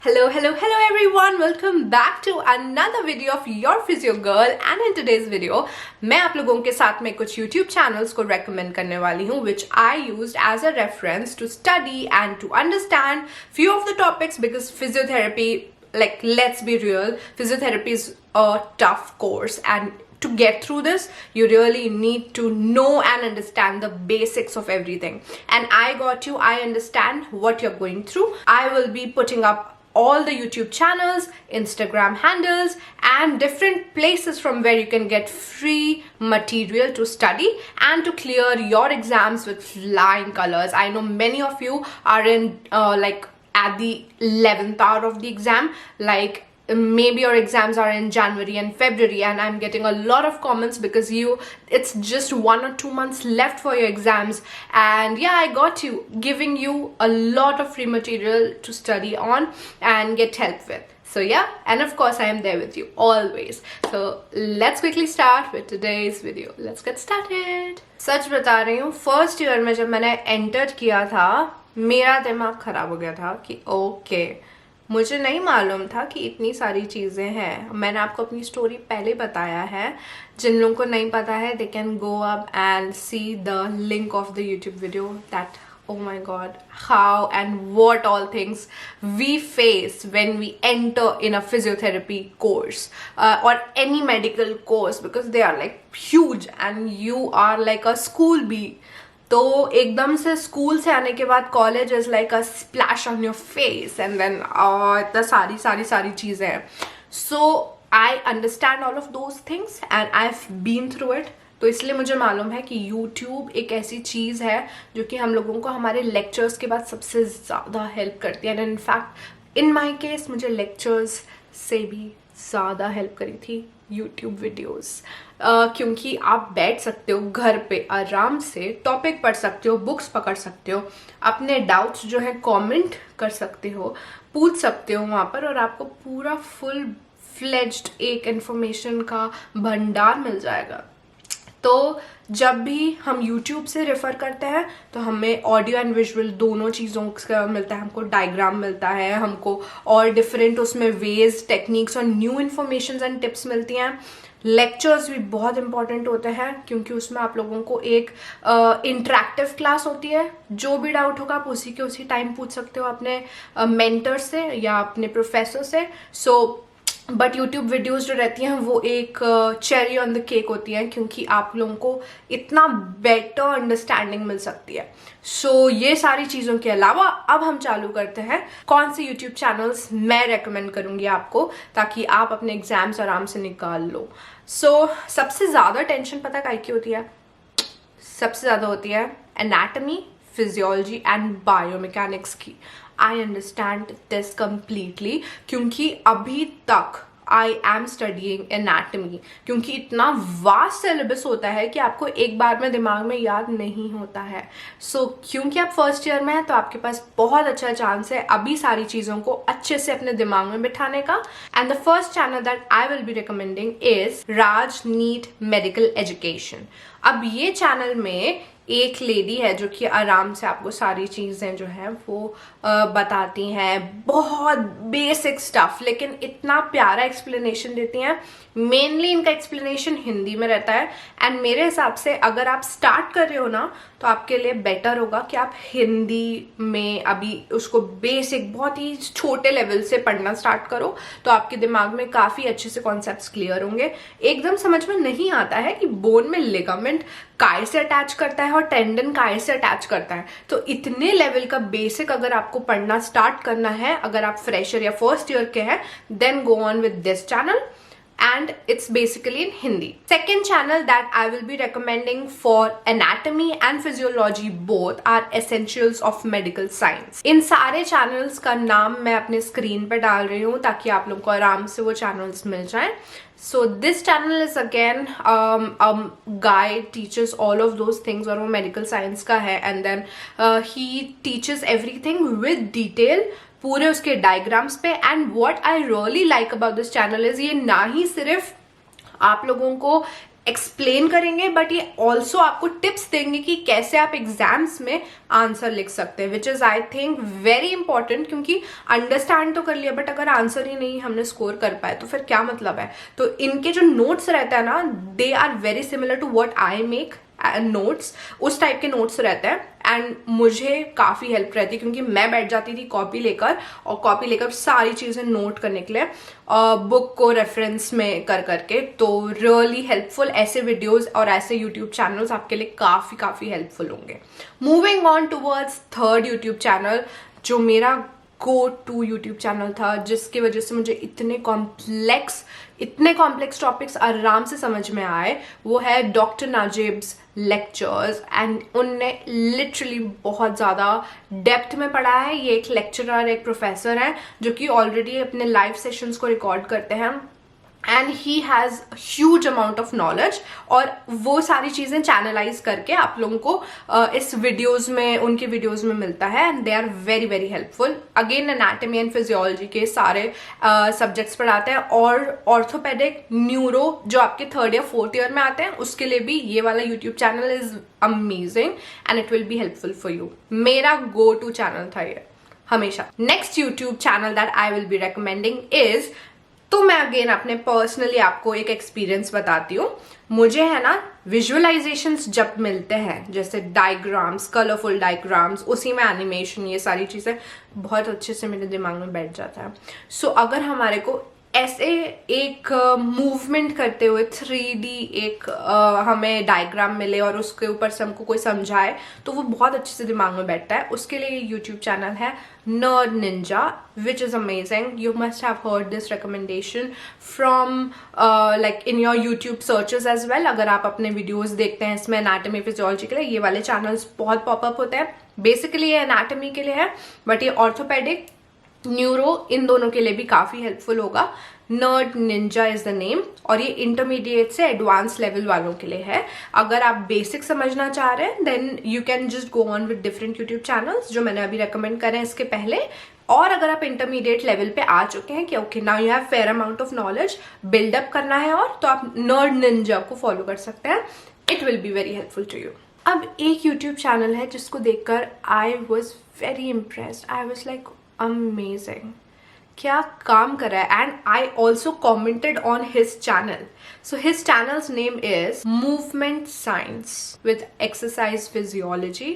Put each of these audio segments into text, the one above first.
Hello everyone, welcome back to another video of your physio girl and in today's video मैं आप लोगों के साथ में कुछ YouTube channels को recommend करने वाली हूँ which I used as a reference to study and to understand few of the topics because physiotherapy, like let's be real, physiotherapy is a tough course and to get through this you really need to know and understand the basics of everything, and I understand what you're going through. I will be putting up all the YouTube channels, Instagram handles and different places from where you can get free material to study and to clear your exams with flying colors. I know many of you are in like at the 11th hour of the exam, like maybe your exams are in January and February, and I'm getting a lot of comments because it's just 1 or 2 months left for your exams, and yeah, I got you, giving you a lot of free material to study on and get help with. So yeah, and of course I am there with you always. So let's quickly start with today's video. Let's get started. सच बता रही हूँ, first year में जब मैंने enter किया था मेरा दिमाग खराब हो गया था कि ओके, मुझे नहीं मालूम था कि इतनी सारी चीज़ें हैं. मैंने आपको अपनी स्टोरी पहले बताया है. जिन लोगों को नहीं पता है they can go up and see the link of the YouTube video that oh my god, how and what all things we face when we enter in a physiotherapy course or any medical course, because they are like huge and you are like a school bee. तो एकदम से school से आने के बाद college is like a splash on your face and then इतना सारी चीज़ें हैं. So I understand all of those things and I have been through it. तो इसलिए मुझे मालूम है कि YouTube एक ऐसी चीज़ है जो कि हम लोगों को हमारे लेक्चर्स के बाद सबसे ज़्यादा हेल्प करती है. And in fact in my case मुझे लेक्चर्स से भी ज़्यादा हेल्प करी थी YouTube वीडियोस, क्योंकि आप बैठ सकते हो घर पे आराम से, टॉपिक पढ़ सकते हो, बुक्स पकड़ सकते हो, अपने डाउट्स जो है कमेंट कर सकते हो, पूछ सकते हो वहाँ पर, और आपको पूरा फुल फ्लेज्ड एक इन्फॉर्मेशन का भंडार मिल जाएगा. तो जब भी हम YouTube से रेफ़र करते हैं तो हमें ऑडियो एंड विजुअल दोनों चीज़ों का मिलता है. हमको डायग्राम मिलता है, हमको और डिफरेंट उसमें वेज, टेक्निक्स और न्यू इन्फॉर्मेशन एंड टिप्स मिलती हैं. लेक्चर्स भी बहुत इंपॉर्टेंट होते हैं क्योंकि उसमें आप लोगों को एक इंटरेक्टिव क्लास होती है. जो भी डाउट होगा आप उसी के उसी टाइम पूछ सकते हो अपने मेंटर से या अपने प्रोफेसर से. सो बट YouTube वीडियोज़ जो रहती हैं वो एक चेरी ऑन द केक होती हैं क्योंकि आप लोगों को इतना बेटर अंडरस्टैंडिंग मिल सकती है. सो ये सारी चीज़ों के अलावा अब हम चालू करते हैं कौन से YouTube चैनल्स मैं रेकमेंड करूँगी आपको ताकि आप अपने एग्जाम्स आराम से निकाल लो. सो सबसे ज़्यादा टेंशन पता काहे की होती है? सबसे ज़्यादा होती है एनाटमी, फिजियोलॉजी एंड बायोमैकेनिक्स की. आई अंडरस्टैंड दिस कम्प्लीटली क्योंकि अभी तक आई एम स्टडीइंग एनाटमी, क्योंकि इतना वास्ट सिलेबस होता है कि आपको एक बार में दिमाग में याद नहीं होता है. सो क्योंकि आप फर्स्ट ईयर में हैं तो आपके पास बहुत अच्छा चांस है अभी सारी चीज़ों को अच्छे से अपने दिमाग में बिठाने का. And the first channel that I will be recommending is Raj NEET medical education. अब ये चैनल में एक लेडी है जो कि आराम से आपको सारी चीज़ें जो हैं वो बताती हैं, बहुत बेसिक स्टफ, लेकिन इतना प्यारा एक्सप्लेनेशन देती हैं. मेनली इनका एक्सप्लेनेशन हिंदी में रहता है एंड मेरे हिसाब से अगर आप स्टार्ट कर रहे हो ना तो आपके लिए बेटर होगा कि आप हिंदी में अभी उसको बेसिक बहुत ही छोटे लेवल से पढ़ना स्टार्ट करो. तो आपके दिमाग में काफ़ी अच्छे से कॉन्सेप्ट्स क्लियर होंगे. एकदम समझ में नहीं आता है कि बोन में लिगामेंट काय से अटैच करता है और टेंडन काय से अटैच करता है. तो इतने लेवल का बेसिक अगर आपको पढ़ना स्टार्ट करना है, अगर आप फ्रेशर या फर्स्ट ईयर के हैं, then go on with this channel and it's basically in Hindi. Second channel that I will be recommending for anatomy and physiology both are essentials of medical science. इन सारे channels का नाम मैं अपने screen पे डाल रही हूँ ताकि आप लोग को आराम से वो channels मिल जाएं. So this channel is again a guy teaches all of those things और वो medical science का है, and then he teaches everything with detail, पूरे उसके डायग्राम्स पे. And what I really like about this channel is ये ना ही सिर्फ आप लोगों को एक्सप्लेन करेंगे, बट ये ऑल्सो आपको टिप्स देंगे कि कैसे आप एग्जाम्स में आंसर लिख सकते हैं, which is I think very important, क्योंकि अंडरस्टैंड तो कर लिया बट अगर आंसर ही नहीं हमने स्कोर कर पाए तो फिर क्या मतलब है। तो इनके जो नोट्स रहते हैं ना, they are very similar to what I make notes, उस टाइप के नोट्स रहते हैं एंड मुझे काफ़ी हेल्प रहती है, क्योंकि मैं बैठ जाती थी कॉपी लेकर सारी चीज़ें नोट करने के लिए बुक को रेफरेंस में कर करके। तो रियली हेल्पफुल, ऐसे वीडियोस और ऐसे यूट्यूब चैनल्स आपके लिए काफ़ी हेल्पफुल होंगे। Moving on towards third YouTube channel, जो मेरा गो टू यूट्यूब चैनल था, जिसकी वजह से मुझे इतने कॉम्प्लेक्स टॉपिक्स आराम से समझ में आए, वो है डॉक्टर नाजिब्स लेक्चर्स। एंड उनने लिटरली बहुत ज़्यादा डेप्थ में पढ़ा है। ये एक लेक्चरर, एक प्रोफेसर हैं जो कि ऑलरेडी अपने लाइव सेशंस को रिकॉर्ड करते हैं and he has huge amount of knowledge, और वो सारी चीज़ें चैनलाइज करके आप लोगों को इस वीडियोस में, उनके वीडियोस में मिलता है and they are very helpful. Again anatomy and physiology के सारे सब्जेक्ट्स पढ़ाते हैं, और ऑर्थोपेडिक, न्यूरो जो आपके 3rd या 4th ईयर में आते हैं, उसके लिए भी ये वाला YouTube channel is amazing and it will be helpful for you. मेरा गो टू चैनल था ये हमेशा। Next YouTube channel that I will be recommending is, तो मैं अगेन अपने पर्सनली आपको एक एक्सपीरियंस बताती हूँ। मुझे है ना विजुअलाइजेशंस जब मिलते हैं, जैसे डायग्राम्स, कलरफुल डायग्राम्स, उसी में एनिमेशन, ये सारी चीज़ें बहुत अच्छे से मेरे दिमाग में बैठ जाता है। सो अगर हमारे को ऐसे एक मूवमेंट करते हुए 3D एक हमें डायग्राम मिले और उसके ऊपर से हमको कोई समझाए, तो वो बहुत अच्छे से दिमाग में बैठता है। उसके लिए यूट्यूब चैनल है nerd ninja, which is amazing. You must have heard this recommendation from like in your YouTube searches as well. अगर आप अपने वीडियोज देखते हैं इसमें एनाटमी फिजियोलॉजी के लिए, ये वाले चैनल्स बहुत पॉपअप होते हैं। बेसिकली ये एनाटमी के लिए है, बट ये ऑर्थोपेडिक, न्यूरो, इन दोनों के लिए भी काफ़ी हेल्पफुल होगा। Nerd Ninja is the name, और ये इंटरमीडिएट से एडवांस लेवल वालों के लिए है। अगर आप बेसिक समझना चाह रहे हैं then you can just go on with different YouTube channels जो मैंने अभी रेकमेंड करे हैं इसके पहले। और अगर आप इंटरमीडिएट लेवल पे आ चुके हैं कि okay now you have fair amount of knowledge, build up करना है, और तो आप नर्ड निंजा को फॉलो कर सकते हैं। It will be very helpful to you. अब एक यूट्यूब चैनल है जिसको देखकर I was very impressed, I was like amazing, क्या काम कर रहा है, and I also commented on his channel. So his channels name is movement science with exercise physiology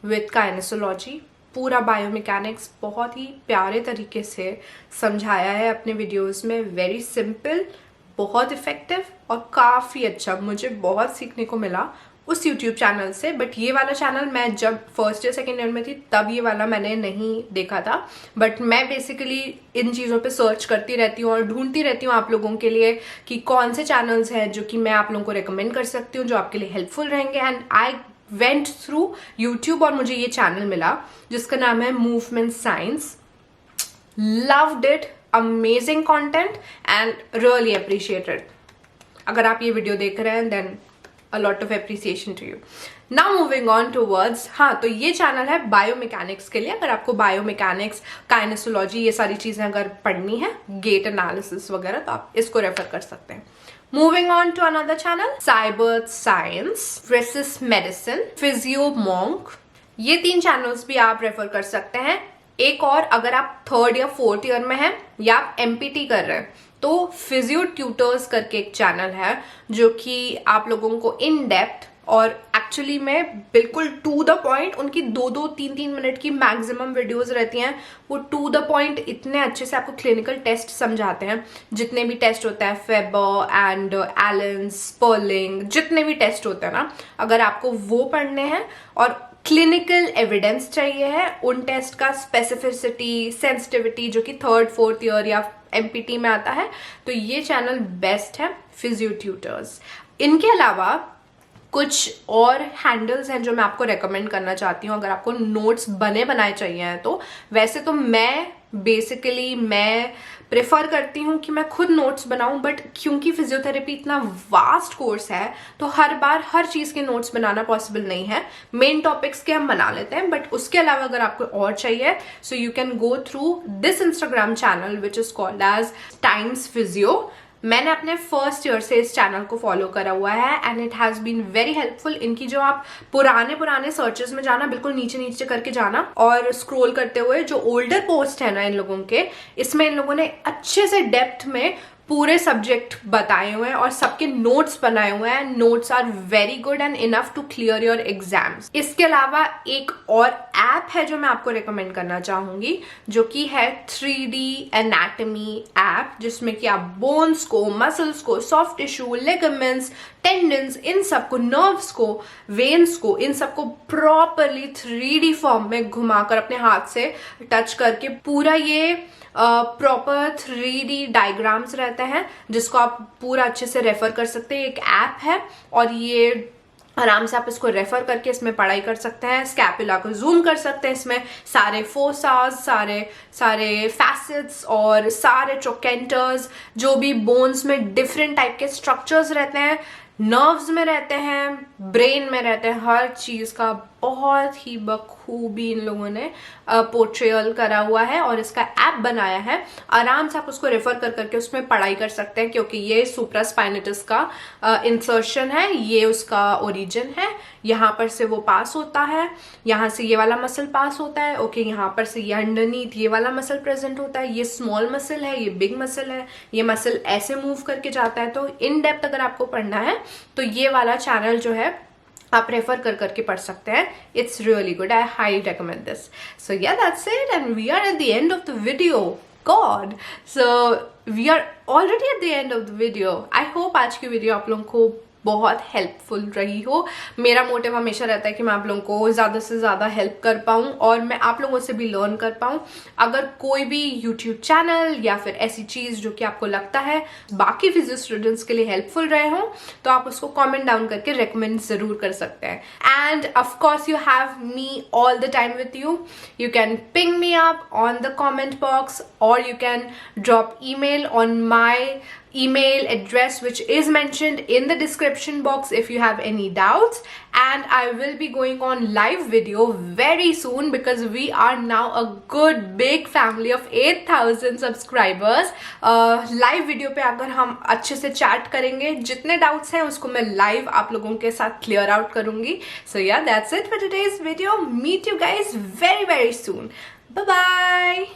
with kinesiology, पूरा बायोमैकेनिक्स बहुत ही प्यारे तरीके से समझाया है अपने वीडियोस में। वेरी सिंपल, बहुत इफेक्टिव और काफ़ी अच्छा। मुझे बहुत सीखने को मिला उस YouTube चैनल से। बट ये वाला चैनल मैं जब 1st या 2nd ईयर में थी तब ये वाला मैंने नहीं देखा था। बट मैं बेसिकली इन चीज़ों पे सर्च करती रहती हूँ और ढूंढती रहती हूँ आप लोगों के लिए कि कौन से चैनल्स हैं जो कि मैं आप लोगों को रिकमेंड कर सकती हूँ, जो आपके लिए हेल्पफुल रहेंगे। And I went through YouTube और मुझे ये चैनल मिला जिसका नाम है movement science. Loved it, amazing content and really appreciated. अगर आप ये वीडियो देख रहे हैं then a lot of appreciation to you. Now moving on towards, हाँ, तो ये चैनल है बायोमैकेनिक्स के लिए। अगर आपको बायोमैकेनिक्स, काइनेसोलॉजी, ये सारी चीज़ें अगर पढ़नी है, गेट एनालिसिस वगैरह, तो आप इसको रेफर कर सकते हैं। Moving on to another channel, Cyber Science versus Medicine, Physio Monk। ये 3 चैनल्स भी आप रेफर कर सकते हैं। एक और, अगर आप 3rd या 4th ईयर में हैं या आप MPT कर रहे हैं, तो फिजियो ट्यूटर्स करके एक चैनल है जो कि आप लोगों को इन डेप्थ और एक्चुअली में बिल्कुल टू द पॉइंट, उनकी 2-2, 3-3 मिनट की मैक्सिमम वीडियोस रहती हैं। वो टू द पॉइंट इतने अच्छे से आपको क्लिनिकल टेस्ट समझाते हैं, जितने भी टेस्ट होते हैं, फेबर एंड एलन, स्पर्लिंग, जितने भी टेस्ट होते हैं ना, अगर आपको वो पढ़ने हैं और क्लिनिकल एविडेंस चाहिए है उन टेस्ट का, स्पेसिफिसिटी, सेंसिटिविटी, जो कि 3rd, 4th ईयर या MPT में आता है, तो ये चैनल बेस्ट है, फिजियो ट्यूटर्स। इनके अलावा कुछ और हैंडल्स हैं जो मैं आपको रेकमेंड करना चाहती हूँ अगर आपको नोट्स बने बनाए चाहिए हैं तो। वैसे तो मैं प्रेफर करती हूँ कि मैं खुद नोट्स बनाऊं, बट क्योंकि फिजियोथेरेपी इतना वास्ट कोर्स है तो हर बार हर चीज़ के नोट्स बनाना पॉसिबल नहीं है। मेन टॉपिक्स के हम बना लेते हैं, बट उसके अलावा अगर आपको और चाहिए so you can go through this Instagram channel which is called as times physio. मैंने अपने फर्स्ट ईयर से इस चैनल को फॉलो करा हुआ है and it has been very helpful. इनकी जो आप पुराने सर्चेस में जाना, बिल्कुल नीचे नीचे करके जाना और स्क्रॉल करते हुए जो ओल्डर पोस्ट है ना इन लोगों के, इसमें इन लोगों ने अच्छे से डेप्थ में पूरे सब्जेक्ट बताए हुए हैं और सबके नोट्स बनाए हुए हैं। Notes are very good and enough to clear your exams. इसके अलावा एक और ऐप है जो मैं आपको रिकमेंड करना चाहूंगी, जो कि है 3D एनाटमी ऐप, जिसमें कि आप बोन्स को, मसल्स को, सॉफ्ट टिश्यू, लिगामेंट्स, टेंडन्स, इन सबको, नर्व्स को, वेन्स को, इन सबको प्रॉपरली 3D फॉर्म में घुमाकर अपने हाथ से टच करके पूरा ये प्रॉपर 3D डायग्राम्स रहते हैं जिसको आप पूरा अच्छे से रेफर कर सकते हैं। एक ऐप है और ये आराम से आप इसको रेफर करके इसमें पढ़ाई कर सकते हैं। स्कैपुला को जूम कर सकते हैं, इसमें सारे फोसास, सारे फैसेट्स और सारे ट्रोकेंटर्स, जो भी बोन्स में डिफरेंट टाइप के स्ट्रक्चर्स रहते हैं, नर्व्स में रहते हैं, ब्रेन में रहते हैं, हर चीज का बहुत ही बखूबी इन लोगों ने पोर्ट्रेयल करा हुआ है और इसका ऐप बनाया है। आराम से आप उसको रेफर कर करके उसमें पढ़ाई कर सकते हैं, क्योंकि ये सुप्रास्पाइनेटस का इंसर्शन है, ये उसका ओरिजिन है। यहाँ पर से वो पास होता है, यहाँ से ये वाला मसल पास होता है, ओके, यहाँ पर से ये अंडरनीथ ये वाला मसल प्रेजेंट होता है, ये स्मॉल मसल है, ये बिग मसल है, ये मसल ऐसे मूव करके जाता है। तो इन डेप्थ अगर आपको पढ़ना है तो ये वाला चैनल जो है आप रेफर कर करके पढ़ सकते हैं। It's really good, I highly recommend this. So yeah that's it and we are at the end of the video. God, so we are already at the end of the video. I hope आज की video आप लोगों को बहुत helpful रही हो। मेरा motive हमेशा रहता है कि मैं आप लोगों को ज़्यादा से ज़्यादा हेल्प कर पाऊँ और मैं आप लोगों से भी लर्न कर पाऊँ। अगर कोई भी यूट्यूब चैनल या फिर ऐसी चीज़ जो कि आपको लगता है बाकी फिजिक्स स्टूडेंट्स के लिए हेल्पफुल रहे हो, तो आप उसको कमेंट डाउन करके रेकमेंड ज़रूर कर सकते हैं। End of course you have me all the time with you. You can ping me up on the comment box और you can drop email on my email address, which is mentioned in the description box if you have any doubts. And I will be going on live video very soon because we are now a good big family of 8,000 subscribers. Live video पे अगर हम अच्छे से chat करेंगे, जितने doubts हैं उसको मैं live आप लोगों के साथ clear out करूँगी. So yeah, that's it for today's video. Meet you guys very soon. Bye bye.